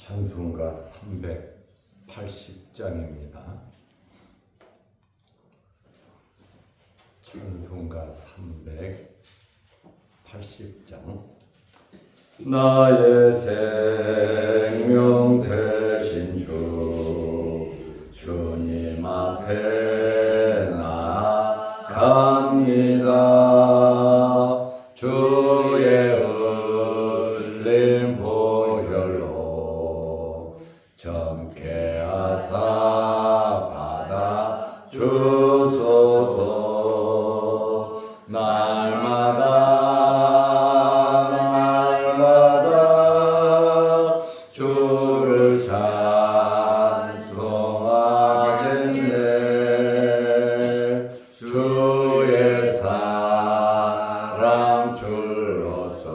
찬송가 380장입니다. 찬송가 380장. 나의 생명 되신 주님 앞에 나갑니다. 주의 흘린 보혈로 점케 하사 받아 주소서. 날마다 주를 찬송하겠네. 주의 사랑 줄로서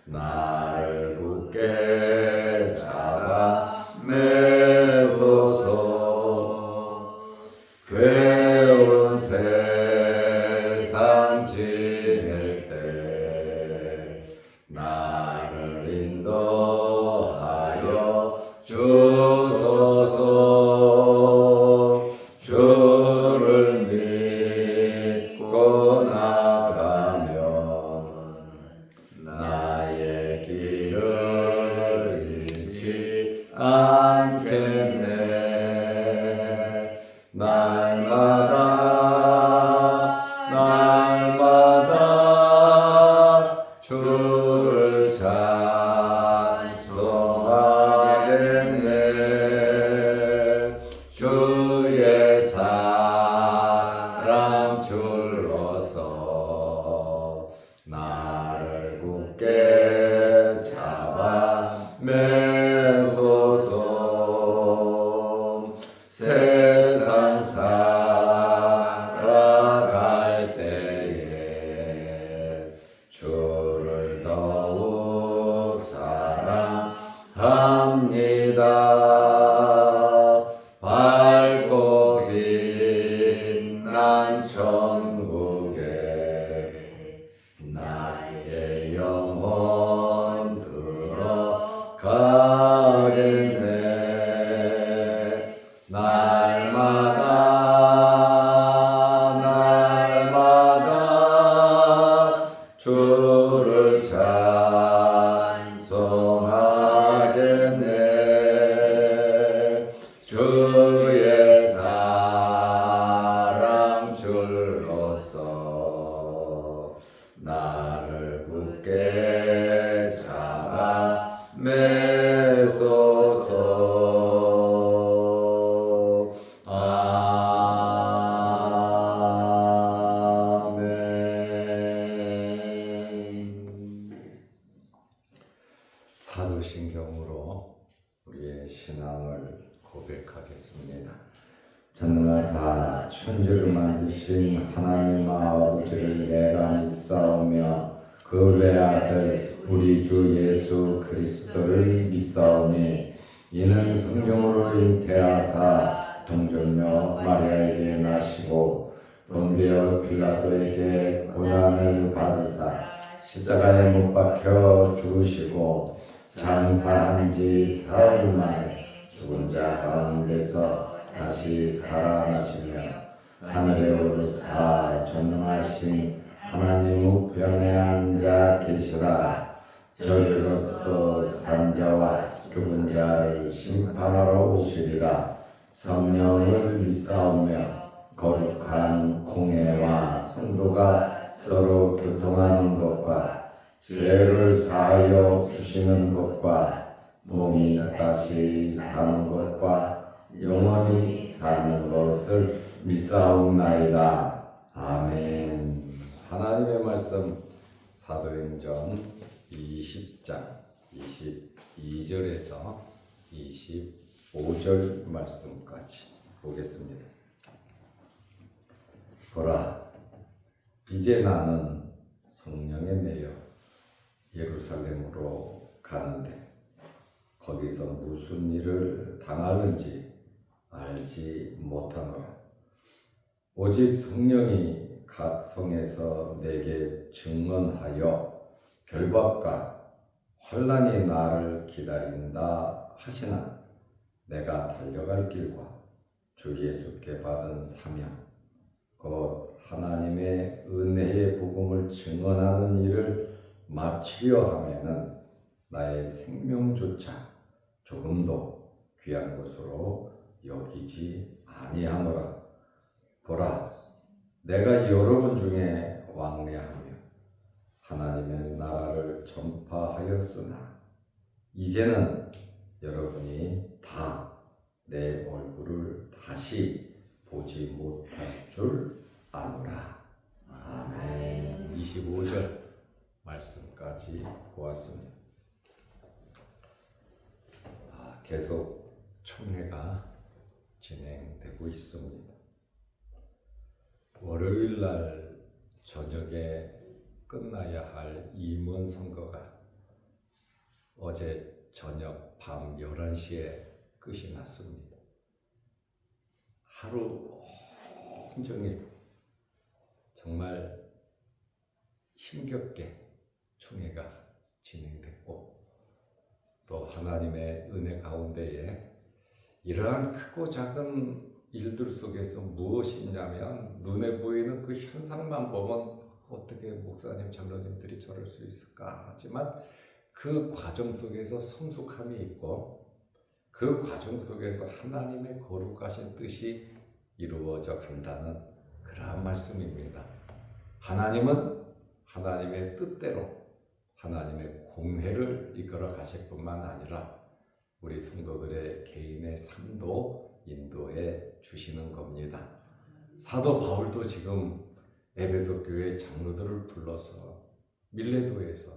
나를 굳게 잡아 매소서. 괴로운 세상 지낼 때 나를 인도하여 주소서. 주를 믿고 나가면 나의 길을 잃지 않겠네. 날마다 주를 찬송하겠네. 주의 사랑 줄로서 나를 굳게 잡아 매소서. 세상 살아갈 때에 주를 더욱 사랑합니다. 밝고 빛난 천국에 나의 영혼 들어가겠네. 날마다 주를 찬송하겠네. 주의 사랑 줄로서 나를 굳게 잡아 매소서. 사도신경으로 우리의 신앙을 고백하겠습니다. 전능하사 천지를 만드신 하나님 아버지를 내가 믿사오며 그 외아들 우리 주 예수 그리스도를 믿사오니 이는 성령으로 잉태하사 동정녀 마리아에게 나시고 본디오 빌라도에게 고난을 받으사 십자가에 못 박혀 죽으시고 장사한 지 사흘 만에 죽은 자 가운데서 다시 살아나시며 하늘에 오르사 전능하신 하나님 우편에 앉아 계시라. 저리로서 산 자와 죽은 자를 심판하러 오시리라. 성령을 믿사오며 거룩한 공회와 성도가 서로 교통하는 것과 죄를 사하여 주시는 것과 몸이 다시 사는 것과 영원히 사는 것을 믿사옵나이다. 아멘. 하나님의 말씀 사도행전 20장 22절에서 25절 말씀까지 보겠습니다. 보라, 이제 나는 성령에 매여 예루살렘으로 가는데 거기서 무슨 일을 당하는지 알지 못하노라. 오직 성령이 각 성에서 내게 증언하여 결박과 환난이 나를 기다린다 하시나 내가 달려갈 길과 주 예수께 받은 사명 곧 하나님의 은혜의 복음을 증언하는 일을 마치려 하면은 나의 생명조차 조금도 귀한 것으로 여기지 아니하노라. 보라, 내가 여러분 중에 왕래하며 하나님의 나라를 전파하였으나 이제는 여러분이 다 내 얼굴을 다시 보지 못할 줄 아노라. 아멘. 25절 말씀까지 보았습니다. 계속 총회가 진행되고 있습니다. 월요일 날 저녁에 끝나야 할 임원 선거가 어제 저녁 밤 11시에 끝이 났습니다. 하루 온종일 정말 힘겹게 총회가 진행됐고 또 하나님의 은혜 가운데에 이러한 크고 작은 일들 속에서 무엇이 있냐면 눈에 보이는 그 현상만 보면 어떻게 목사님, 장로님들이 저럴 수 있을까 하지만 그 과정 속에서 성숙함이 있고 그 과정 속에서 하나님의 거룩하신 뜻이 이루어져 간다는 그러한 말씀입니다. 하나님은 하나님의 뜻대로 하나님의 공회를 이끌어 가실 뿐만 아니라 우리 성도들의 개인의 삶도 인도해 주시는 겁니다. 사도 바울도 지금 에베소 교회 장로들을 불러서 밀레도에서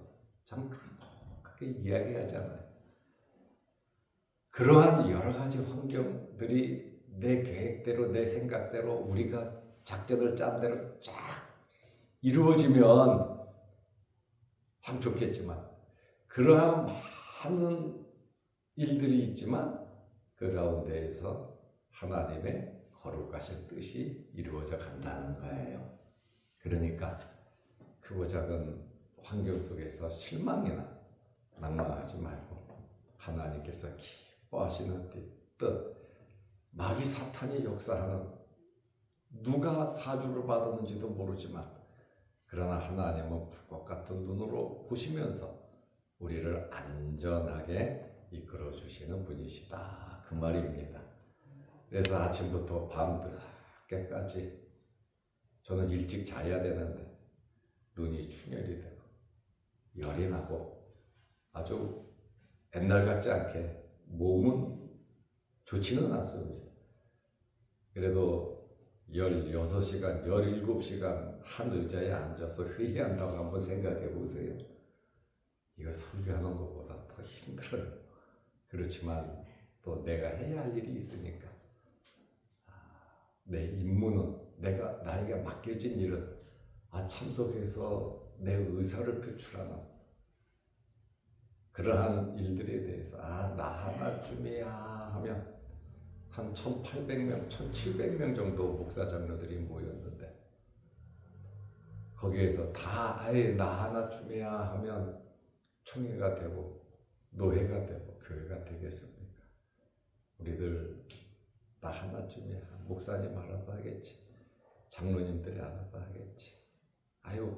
참 강력하게 이야기하잖아요. 그러한 여러 가지 환경들이 내 계획대로 내 생각대로 우리가 작전을 짠 대로 쫙 이루어지면 참 좋겠지만 그러한 많은 일들이 있지만 그 가운데에서 하나님의 거룩하신 뜻이 이루어져 간다는 거예요. 그러니까 크고 작은 환경 속에서 실망이나 낭망하지 말고 하나님께서 기뻐하시는 뜻, 마귀 사탄이 역사하는 누가 사주를 받았는지도 모르지만 그러나 하나님은 불꽃 같은 눈으로 보시면서 우리를 안전하게 이끌어 주시는 분이시다. 그 말입니다. 그래서 아침부터 밤늦게까지 저는 일찍 자야 되는데 눈이 충혈이 되고 열이 나고 아주 옛날 같지 않게 몸은 좋지는 않습니다. 그래도 16시간, 17시간 한 의자에 앉아서 회의한다고 한번 생각해 보세요. 이거 설교하는 것보다 더 힘들어요. 그렇지만 또 내가 해야 할 일이 있으니까 내 임무는 나에게 맡겨진 일은 참석해서 내 의사를 표출하는 그러한 일들에 대해서 나 하나쯤이야 하면 한 1,800명, 1,700명 정도 목사 장로들이 모였는데 거기에서 다 나 하나쯤이야 하면 총회가 되고 노회가 되고 교회가 되겠습니까? 우리들 나 하나쯤이야. 목사님 알아서 하겠지. 장로님들이 알아서 하겠지.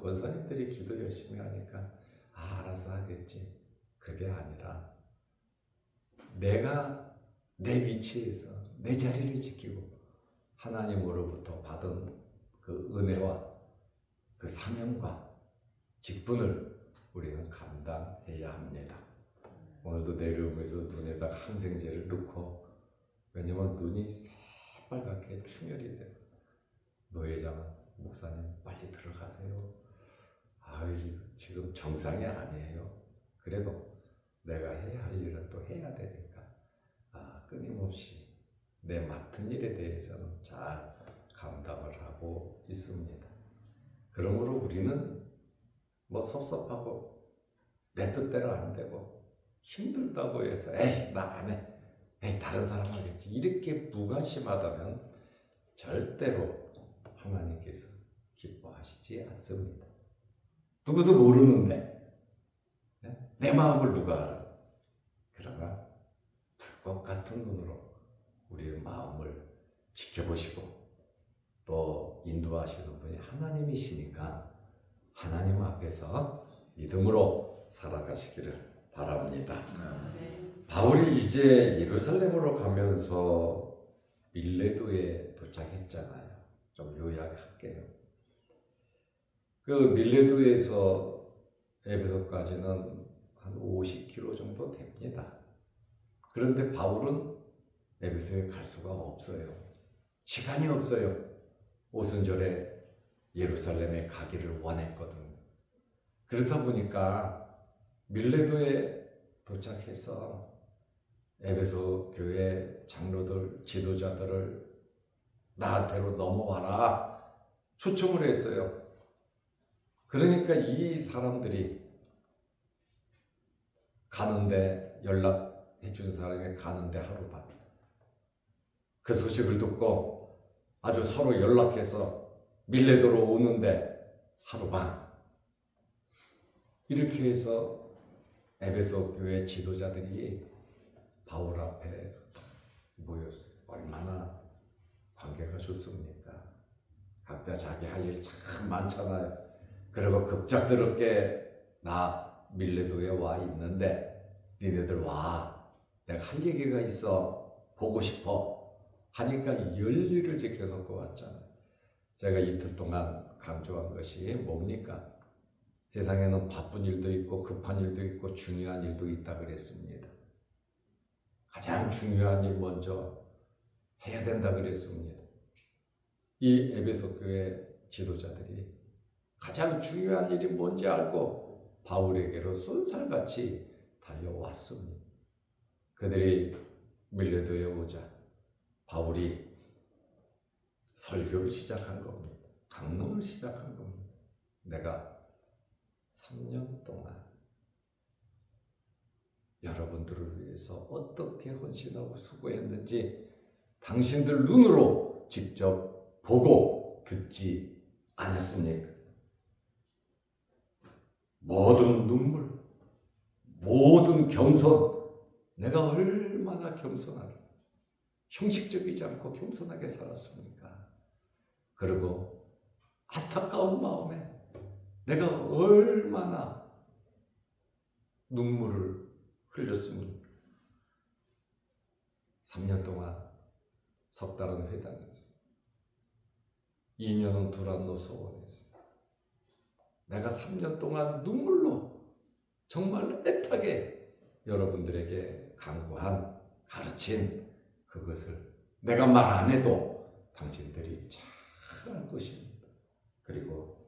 권사님들이 기도 열심히 하니까 알아서 하겠지. 그게 아니라 내가 내 위치에서 내 자리를 지키고 하나님으로부터 받은 그 은혜와 그 사명과 직분을 우리는 감당해야 합니다. 오늘도 내려오면서 눈에다 항생제를 넣고 왜냐면 눈이 새빨갛게 충혈이 돼요. 노회장은 목사님 빨리 들어가세요. 지금 정상이 아니에요. 그래도 내가 해야 할 일은 또 해야 되니까 끊임없이 내 맡은 일에 대해서는 잘 감당을 하고 있습니다. 그러므로 우리는 섭섭하고 내 뜻대로 안 되고 힘들다고 해서 나 안 해. 다른 사람 하겠지. 이렇게 무관심하다면 절대로 하나님께서 기뻐하시지 않습니다. 누구도 모르는데 내 마음을 누가 알아? 그러나 불꽃 같은 눈으로 우리의 마음을 지켜보시고 또 인도하시는 분이 하나님이시니까 하나님 앞에서 믿음으로 살아가시기를 바랍니다. 바울이 이제 예루살렘으로 가면서 밀레도에 도착했잖아요. 좀 요약할게요. 그 밀레도에서 에베소까지는 한 50km 정도 됩니다. 그런데 바울은 에베소에 갈 수가 없어요. 시간이 없어요. 오순절에 예루살렘에 가기를 원했거든요. 그렇다 보니까 밀레도에 도착해서 에베소 교회 장로들, 지도자들을 나한테로 넘어와라 초청을 했어요. 그러니까 이 사람들이 가는데, 연락해 준 사람이 가는데 하루 반. 그 소식을 듣고 아주 서로 연락해서 밀레도로 오는데 하루 반. 이렇게 해서 에베소 교회 지도자들이 바울 앞에 모였어요. 얼마나 관계가 좋습니까? 각자 자기 할 일 참 많잖아요. 그리고 급작스럽게 나 밀레도에 와 있는데 니네들 와. 내가 할 얘기가 있어. 보고 싶어. 하니까 열일을 지켜놓고 왔잖아요. 제가 이틀 동안 강조한 것이 뭡니까? 세상에는 바쁜 일도 있고 급한 일도 있고 중요한 일도 있다 그랬습니다. 가장 중요한 일 먼저 해야 된다 그랬습니다. 이 에베소 교회 지도자들이 가장 중요한 일이 뭔지 알고 바울에게로 쏜살같이 달려왔습니다. 그들이 밀레도에 오자 바울이 설교를 시작한 겁니다. 강론을 시작한 겁니다. 내가 3년 동안 여러분들을 위해서 어떻게 헌신하고 수고했는지 당신들 눈으로 직접 보고 듣지 않았습니까? 모든 눈물, 모든 겸손, 내가 얼마나 겸손하게, 형식적이지 않고 겸손하게 살았습니까? 그리고 안타까운 마음에 내가 얼마나 눈물을 흘렸습니까? 3년 동안 석 달은 회당했어요. 2년은 두란노 소원했어요. 내가 3년 동안 눈물로 정말 애타게 여러분들에게 강구한, 가르친 그것을 내가 말 안 해도 당신들이 잘 알 것입니다. 그리고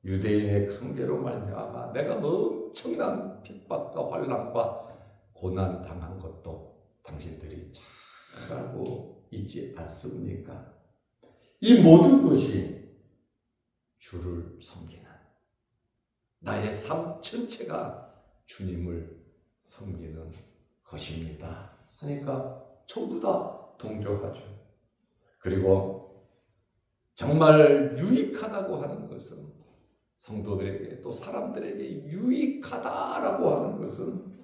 유대인의 강계로 말미암아 내가 엄청난 핍박과 환난과 고난 당한 것도 당신들이 잘 알고 있지 않습니까? 이 모든 것이 주를 섬기는 나의 삶 전체가 주님을 섬기는 것입니다. 하니까 전부 다 동조하죠. 그리고 정말 유익하다고 하는 것은 성도들에게 또 사람들에게 유익하다라고 하는 것은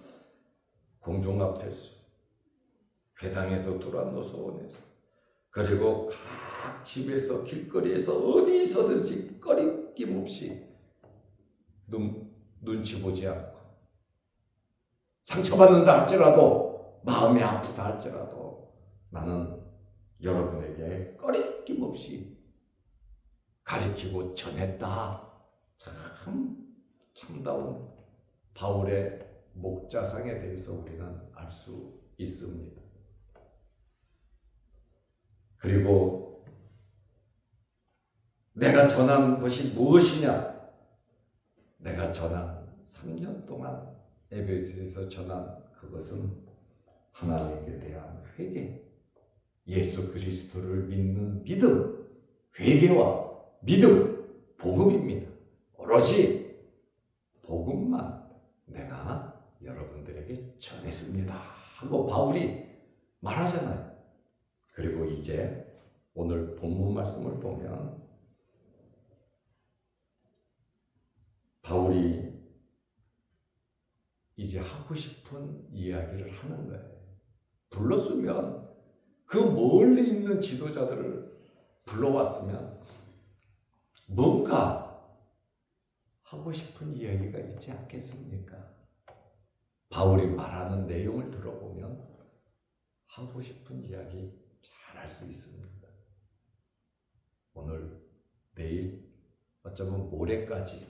공중 앞에서, 회당에서, 두란노 소원에서, 그리고 각 집에서, 길거리에서 어디서든지 꺼리낌 없이 눈치 보지 않고, 상처받는다 할지라도, 마음이 아프다 할지라도 나는 여러분에게 꺼리낌 없이 가르치고 전했다. 참 참다운 바울의 목자상에 대해서 우리는 알 수 있습니다. 그리고 내가 전한 것이 무엇이냐? 내가 전한 3년 동안 에베소에서 전한 그것은 하나님께 대한 회개, 예수 그리스도를 믿는 믿음, 회개와 믿음, 복음입니다. 오로지 복음만 내가 여러분들에게 전했습니다 하고 바울이 말하잖아요. 그리고 이제 오늘 본문 말씀을 보면 바울이 이제 하고 싶은 이야기를 하는 거예요. 불렀으면 그 멀리 있는 지도자들을 불러왔으면 뭔가 하고 싶은 이야기가 있지 않겠습니까? 바울이 말하는 내용을 들어보면 하고 싶은 이야기 잘 할 수 있습니다. 오늘, 내일, 어쩌면 모레까지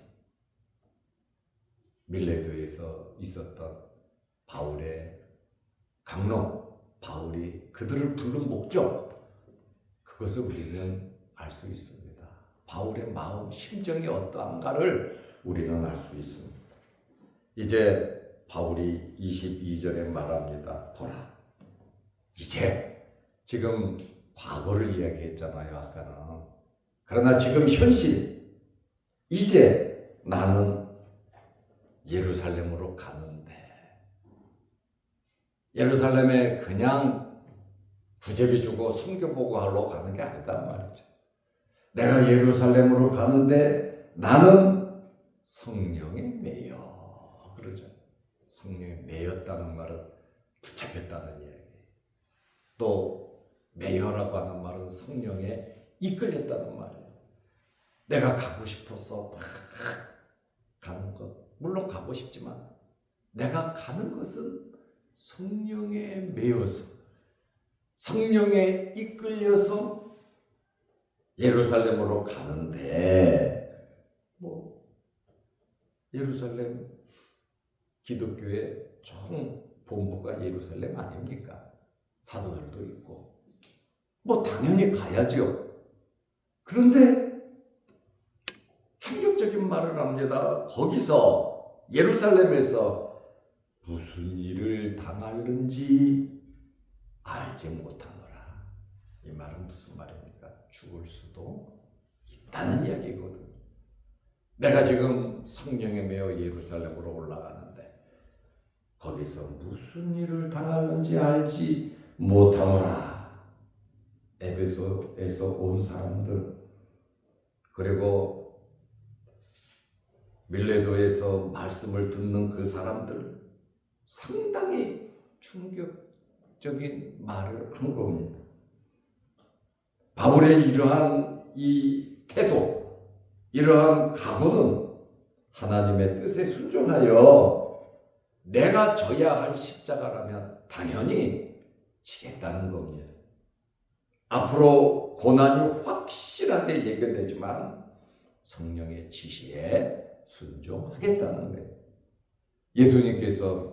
밀레도에서 있었던 바울의 강론, 바울이 그들을 부른 목적, 그것을 우리는 알 수 있습니다. 바울의 마음, 심정이 어떠한가를 우리는 알 수 있습니다. 이제 바울이 22절에 말합니다. 보라, 이제 지금 과거를 이야기했잖아요, 아까는. 그러나 지금 현실, 이제 나는 예루살렘으로 가는데, 예루살렘에 그냥 구제비 주고 섬겨보고 하러 가는 게 아니단 말이죠. 내가 예루살렘으로 가는데 나는 성령에 매여, 그러죠. 성령에 매였다는 말은 붙잡혔다는 이야기. 또 매여라고 하는 말은 성령에 이끌렸다는 말이에요. 내가 가고 싶어서 막 가는 것, 물론 가고 싶지만 내가 가는 것은 성령에 매여서, 성령에 이끌려서 예루살렘으로 가는데, 예루살렘 기독교의 총 본부가 예루살렘 아닙니까? 사도들도 있고 당연히 가야죠. 그런데 충격적인 말을 합니다. 거기서 예루살렘에서 무슨 일을 당하는지 알지 못하노라. 이 말은 무슨 말입니까? 죽을 수도 있다는 이야기거든요. 내가 지금 성령에 매여 예루살렘으로 올라가는데 거기서 무슨 일을 당하는지 알지 못하노라. 에베소에서 온 사람들, 그리고 밀레도에서 말씀을 듣는 그 사람들, 상당히 충격적인 말을 한 겁니다. 바울의 이러한 이 태도, 이러한 각오는 하나님의 뜻에 순종하여 내가 져야 할 십자가라면 당연히 지겠다는 겁니다. 앞으로 고난이 확실하게 예견되지만 성령의 지시에 순종하겠다는 거예요. 예수님께서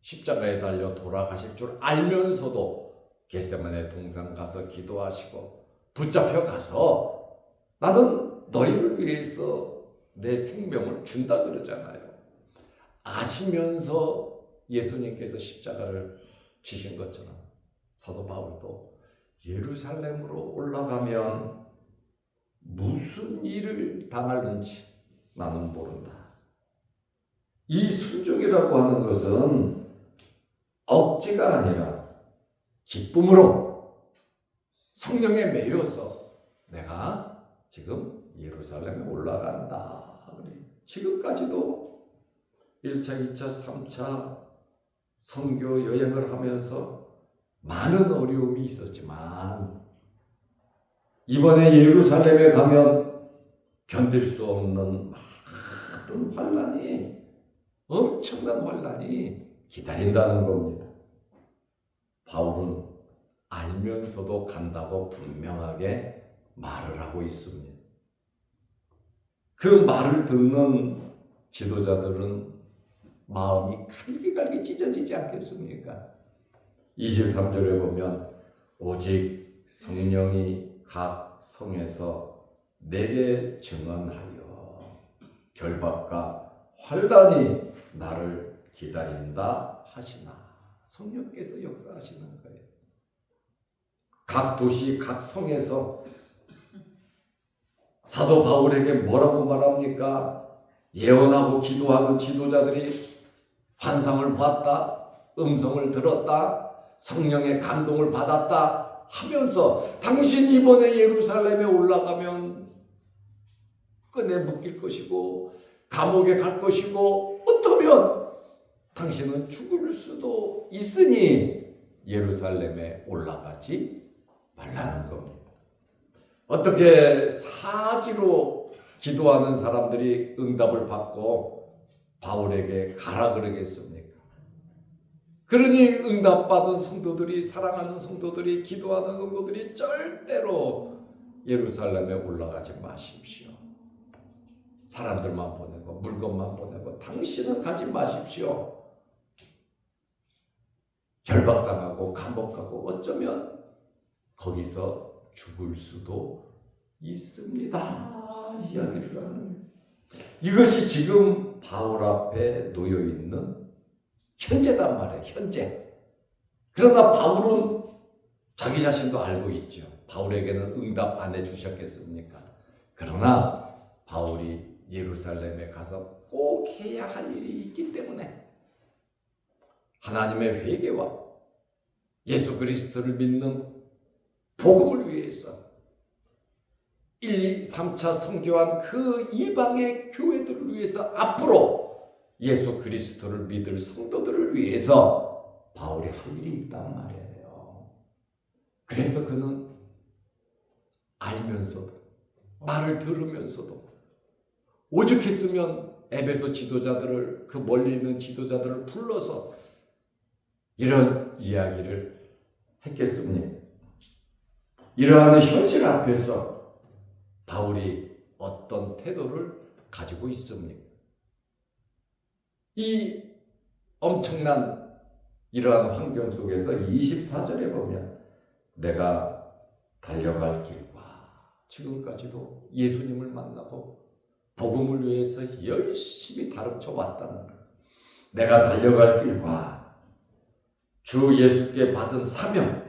십자가에 달려 돌아가실 줄 알면서도 겟세마네 동산 가서 기도하시고 붙잡혀 가서 나는 너희를 위해서 내 생명을 준다 그러잖아요. 아시면서 예수님께서 십자가를 지신 것처럼 사도 바울도 예루살렘으로 올라가면 무슨 일을 당할는지 나는 모른다. 이 순종이라고 하는 것은 억지가 아니라 기쁨으로 성령에 매여서 내가 지금 예루살렘에 올라간다. 지금까지도 1차, 2차, 3차 선교 여행을 하면서 많은 어려움이 있었지만 이번에 예루살렘에 가면 견딜 수 없는 많은 환난이, 엄청난 환난이 기다린다는 겁니다. 바울은 알면서도 간다고 분명하게 말을 하고 있습니다. 그 말을 듣는 지도자들은 마음이 갈기갈기 찢어지지 않겠습니까? 23절에 보면 오직 성령이 각 성에서 내게 증언하여 결박과 환난이 나를 기다린다 하시나. 성령께서 역사하시는 거예요. 각 도시, 각 성에서 사도 바울에게 뭐라고 말합니까? 예언하고 기도하던 지도자들이 환상을 봤다, 음성을 들었다, 성령의 감동을 받았다 하면서 당신 이번에 예루살렘에 올라가면 끈에 묶일 것이고 감옥에 갈 것이고 어쩌면 당신은 죽을 수도 있으니 예루살렘에 올라가지 말라는 겁니다. 어떻게 사지로 기도하는 사람들이 응답을 받고 바울에게 가라 그러겠습니까? 그러니 응답받은 성도들이, 사랑하는 성도들이, 기도하는 성도들이 절대로 예루살렘에 올라가지 마십시오. 사람들만 보내고 물건만 보내고 당신은 가지 마십시오. 결박당하고 감옥 가고 어쩌면 거기서 죽을 수도 있습니다. 이야기를 하는, 이것이 지금 바울 앞에 놓여 있는 현재단 말이에요. 현재. 그러나 바울은 자기 자신도 알고 있죠. 바울에게는 응답 안 해주셨겠습니까? 그러나 바울이 예루살렘에 가서 꼭 해야 할 일이 있기 때문에 하나님의 회개와 예수 그리스도를 믿는 복음을 위해서 1, 2, 3차 선교한 그 이방의 교회들을 위해서, 앞으로 예수 그리스도를 믿을 성도들을 위해서 바울이 할 일이 있단 말이에요. 그래서 그는 알면서도, 말을 들으면서도, 오죽했으면 에베소 지도자들을, 그 멀리 있는 지도자들을 불러서 이런 이야기를 했겠습니까? 이러한 현실 앞에서 바울이 어떤 태도를 가지고 있습니까? 이 엄청난 이러한 환경 속에서 24절에 보면 내가 달려갈 길과, 지금까지도 예수님을 만나고 복음을 위해서 열심히 다름쳐 왔다는 것, 내가 달려갈 길과 주 예수께 받은 사명,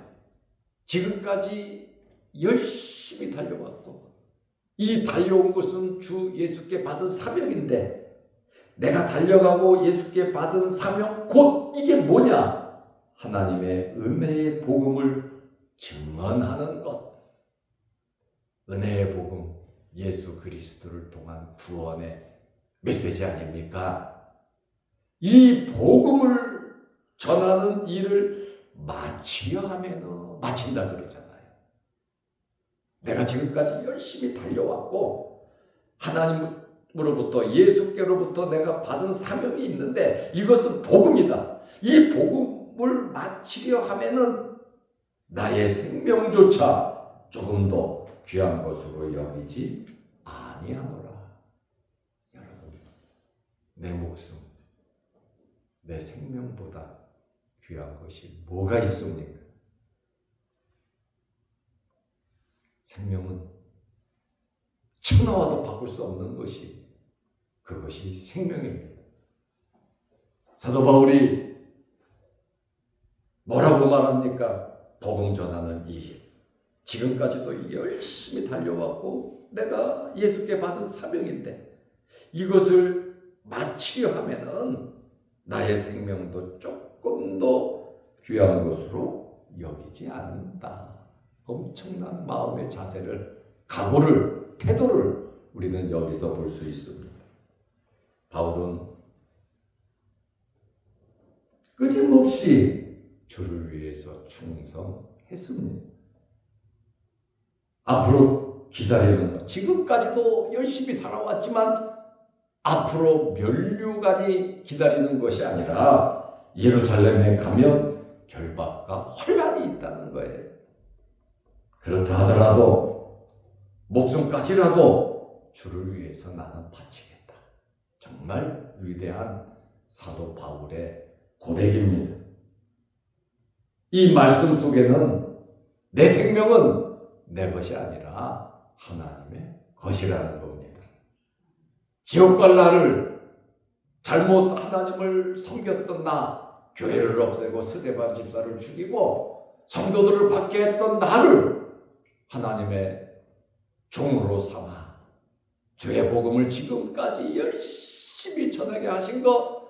지금까지 열심히 달려왔고 이 달려온 것은 주 예수께 받은 사명인데, 내가 달려가고 예수께 받은 사명, 곧 이게 뭐냐? 하나님의 은혜의 복음을 증언하는 것. 은혜의 복음, 예수 그리스도를 통한 구원의 메시지 아닙니까? 이 복음을 전하는 일을 마치려 하면 마친다 그러잖아요. 내가 지금까지 열심히 달려왔고 하나님으로부터, 예수께로부터 내가 받은 사명이 있는데 이것은 복음이다. 이 복음을 마치려 하면은 나의 생명조차 조금 더 귀한 것으로 여기지 아니하노라. 여러분, 내 목숨, 내 생명보다 귀한 것이 뭐가 있습니까? 생명은 천하와도 바꿀 수 없는 것이, 그것이 생명입니다. 사도 바울이 뭐라고 말합니까? 복음 전하는 이 일, 지금까지도 열심히 달려왔고 내가 예수께 받은 사명인데 이것을 마치려 하면은 나의 생명도 조금 더 귀한 것으로 여기지 않는다. 엄청난 마음의 자세를, 각오를, 태도를 우리는 여기서 볼 수 있습니다. 바울은 끊임없이 주를 위해서 충성했습니다. 앞으로 기다리는 것, 지금까지도 열심히 살아왔지만 앞으로 면류관이 기다리는 것이 아니라 예루살렘에 가면 결박과 혼란이 있다는 거예요. 그렇다 하더라도 목숨까지라도 주를 위해서 나는 바치겠다. 정말 위대한 사도 바울의 고백입니다. 이 말씀 속에는 내 생명은 내 것이 아니라 하나님의 것이라는 겁니다. 지옥 갈 나를, 잘못 하나님을 섬겼던 나, 교회를 없애고 스데반 집사를 죽이고 성도들을 받게 했던 나를 하나님의 종으로 삼아 주의 복음을 지금까지 열심히 전하게 하신 것,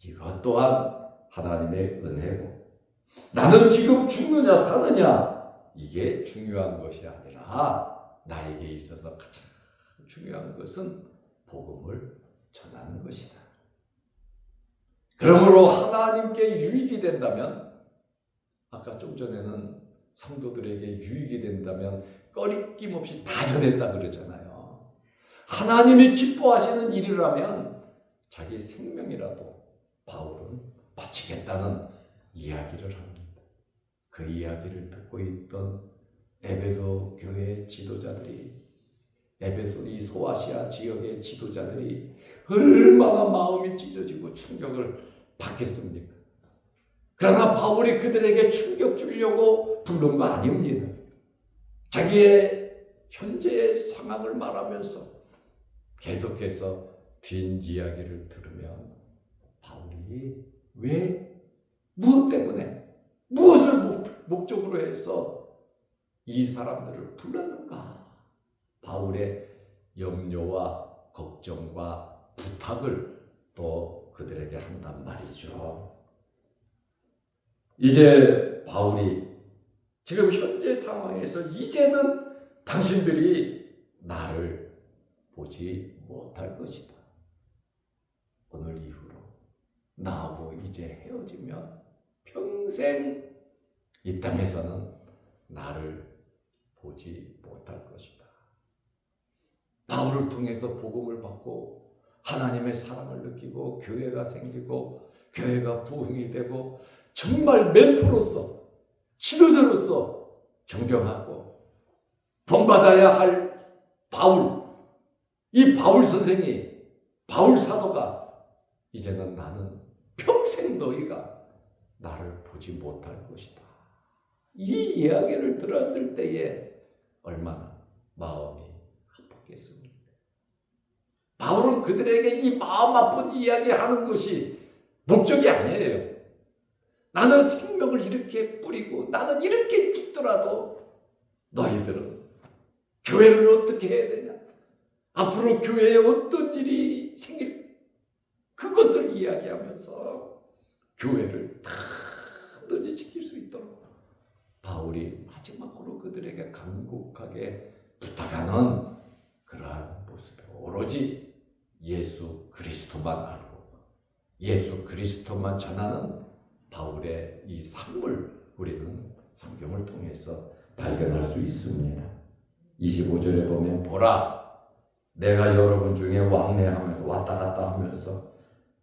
이것 또한 하나님의 은혜고, 나는 지금 죽느냐 사느냐 이게 중요한 것이 아니라 나에게 있어서 가장 중요한 것은 복음을 전하는 것이다. 그러므로 하나님께 유익이 된다면, 아까 좀 전에는 성도들에게 유익이 된다면 꺼리낌 없이 다 전했다 그러잖아요. 하나님이 기뻐하시는 일이라면 자기 생명이라도 바울은 바치겠다는 이야기를 합니다. 그 이야기를 듣고 있던 에베소 교회 지도자들이, 에베소 이 소아시아 지역의 지도자들이 얼마나 마음이 찢어지고 충격을 받겠습니까? 그러나 바울이 그들에게 충격 주려고 부른 거 아닙니다. 자기의 현재의 상황을 말하면서 계속해서 뒷이야기를 들으면 바울이 왜, 무엇 때문에, 무엇을 목적으로 해서 이 사람들을 불렀는가? 바울의 염려와 걱정과 부탁을 또 그들에게 한단 말이죠. 이제 바울이 지금 현재 상황에서 이제는 당신들이 나를 보지 못할 것이다. 오늘 이후로 나하고 이제 헤어지면 평생 이 땅에서는 나를 보지 못할 것이다. 바울을 통해서 복음을 받고 하나님의 사랑을 느끼고 교회가 생기고 교회가 부흥이 되고 정말 멘토로서 지도자로서 존경하고 본받아야 할 바울, 이 바울 선생이, 바울 사도가 이제는 나는 평생 너희가 나를 보지 못할 것이다. 이 이야기를 들었을 때에 얼마나 마음이 아팠겠습니까? 바울은 그들에게 이 마음 아픈 이야기하는 것이 목적이 아니에요. 나는 생명을 이렇게 뿌리고 나는 이렇게 죽더라도 너희들은 교회를 어떻게 해야 되냐? 앞으로 교회에 어떤 일이 생길 그것을 이야기하면서 교회를 단단히 지킬 수 있도록 바울이 마지막으로 그들에게 간곡하게 부탁하는 그러한 모습이 오로지 예수 그리스도만 알고 예수 그리스도만 전하는 바울의 이 삶을 우리는 성경을 통해서 발견할 수 있습니다. 25절에 보면 보라 내가 여러분 중에 왕래하면서 왔다 갔다 하면서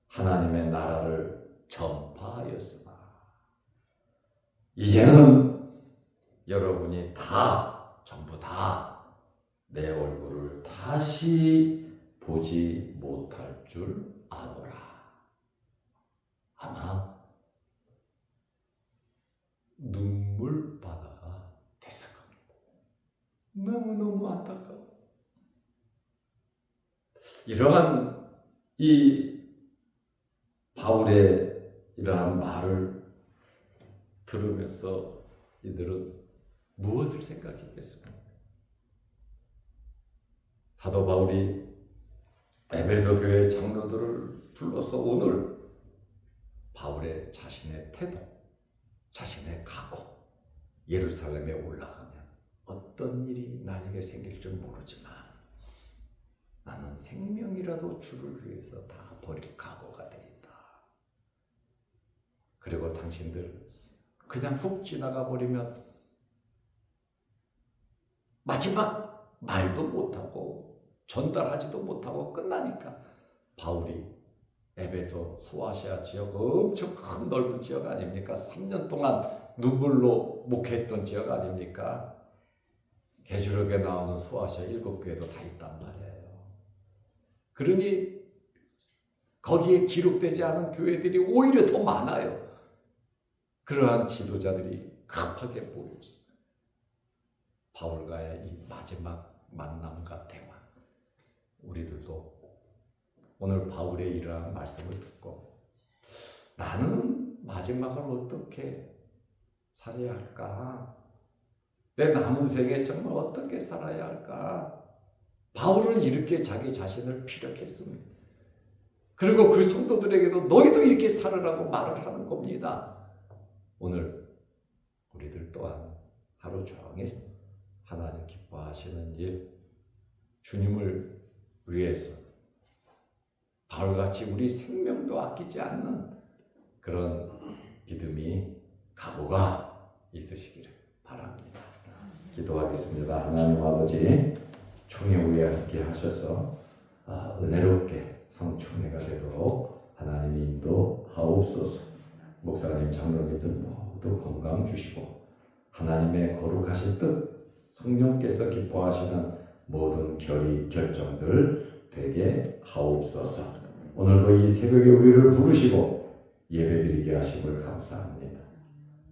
하나님의 나라를 전파하였으나 이제는 여러분이 다 전부 다 내 얼굴을 다시 보지 못할 줄 아노라. 아마 눈물바다가 됐을 겁니다. 너무너무 안타까워. 이러한 이 바울의 이러한 말을 들으면서 이들은 무엇을 생각했겠습니까? 사도 바울이 에베소 교회 장로들을 불러서 오늘 바울의 자신의 태도, 자신의 각오, 예루살렘에 올라가면 어떤 일이 나에게 생길 줄 모르지만 나는 생명이라도 주를 위해서 다 버릴 각오가 되어 있다. 그리고 당신들 그냥 훅 지나가 버리면 마지막 말도 못하고 전달하지도 못하고 끝나니까 바울이 에베소 소아시아 지역 엄청 큰 넓은 지역 아닙니까? 3년 동안 눈물로 목회했던 지역 아닙니까? 계시록에 나오는 소아시아 7교회도 다 있단 말이에요. 그러니 거기에 기록되지 않은 교회들이 오히려 더 많아요. 그러한 지도자들이 급하게 모였어요. 바울과의 이 마지막 만남과 대화. 우리들도 오늘 바울의 이러한 말씀을 듣고 나는 마지막을 어떻게 살아야 할까? 내 남은 생에 정말 어떻게 살아야 할까? 바울은 이렇게 자기 자신을 피력했습니다. 그리고 그 성도들에게도 너희도 이렇게 살으라고 말을 하는 겁니다. 오늘 우리들 또한 하루 종일 하나님 기뻐하시는 일, 주님을 위해서 바울같이 우리 생명도 아끼지 않는 그런 믿음이 각오가 있으시기를 바랍니다. 기도하겠습니다. 하나님 아버지, 총회 후에 함께 하셔서 은혜롭게 성총회가 되도록 하나님이 인도하옵소서. 목사님, 장로님들 모두 건강 주시고 하나님의 거룩하신 뜻, 성령께서 기뻐하시는 모든 결정들 되게 하옵소서. 오늘도 이 새벽에 우리를 부르시고 예배드리게 하심을 감사합니다.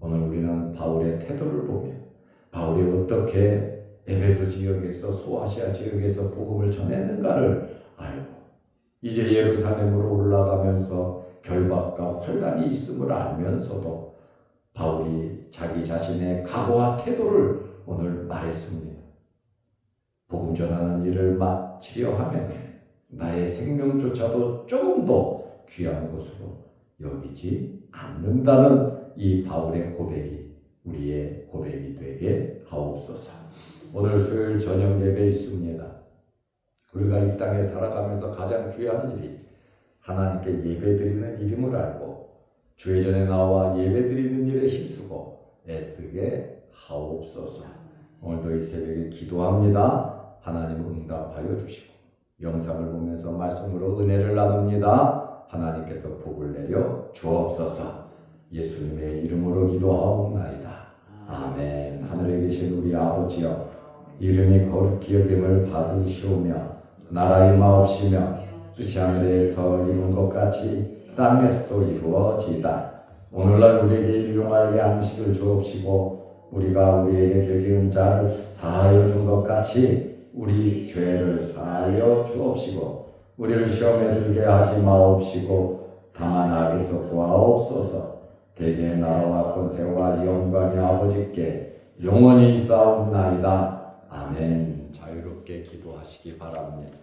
오늘 우리는 바울의 태도를 보며 바울이 어떻게 에베소 지역에서 소아시아 지역에서 복음을 전했는가를 알고 이제 예루살렘으로 올라가면서 결박과 환난이 있음을 알면서도 바울이 자기 자신의 각오와 태도를 오늘 말했습니다. 복음 전하는 일을 마치려 하면 나의 생명조차도 조금도 귀한 것으로 여기지 않는다는 이 바울의 고백이 우리의 고백이 되게 하옵소서. 오늘 수요일 저녁 예배 있습니다. 우리가 이 땅에 살아가면서 가장 귀한 일이 하나님께 예배드리는 일임을 알고 주의 전에 나와 예배드리는 일에 힘쓰고 애쓰게 하옵소서. 오늘도 이 새벽에 기도합니다. 하나님 응답하여 주시고 영상을 보면서 말씀으로 은혜를 나눕니다. 하나님께서 복을 내려 주옵소서. 예수님의 이름으로 기도하옵나이다. 아멘. 하늘에 계신 우리 아버지여, 이름이 거룩히 여김을 받으시오며 나라의 마옵시며 뜻이 하늘에서 이룬 것 같이 땅에서도 이루어지이다. 오늘날 우리에게 일용할 양식을 주옵시고 우리가 우리에게 죄 지은 자를 사하여 준 것 같이 우리 죄를 사하여 주옵시고 우리를 시험에 들게 하지 마옵시고 다만 악에서 구하옵소서. 대개의 나라와 권세와 영광이 아버지께 영원히 있사옵나이다. 아멘. 자유롭게 기도하시기 바랍니다.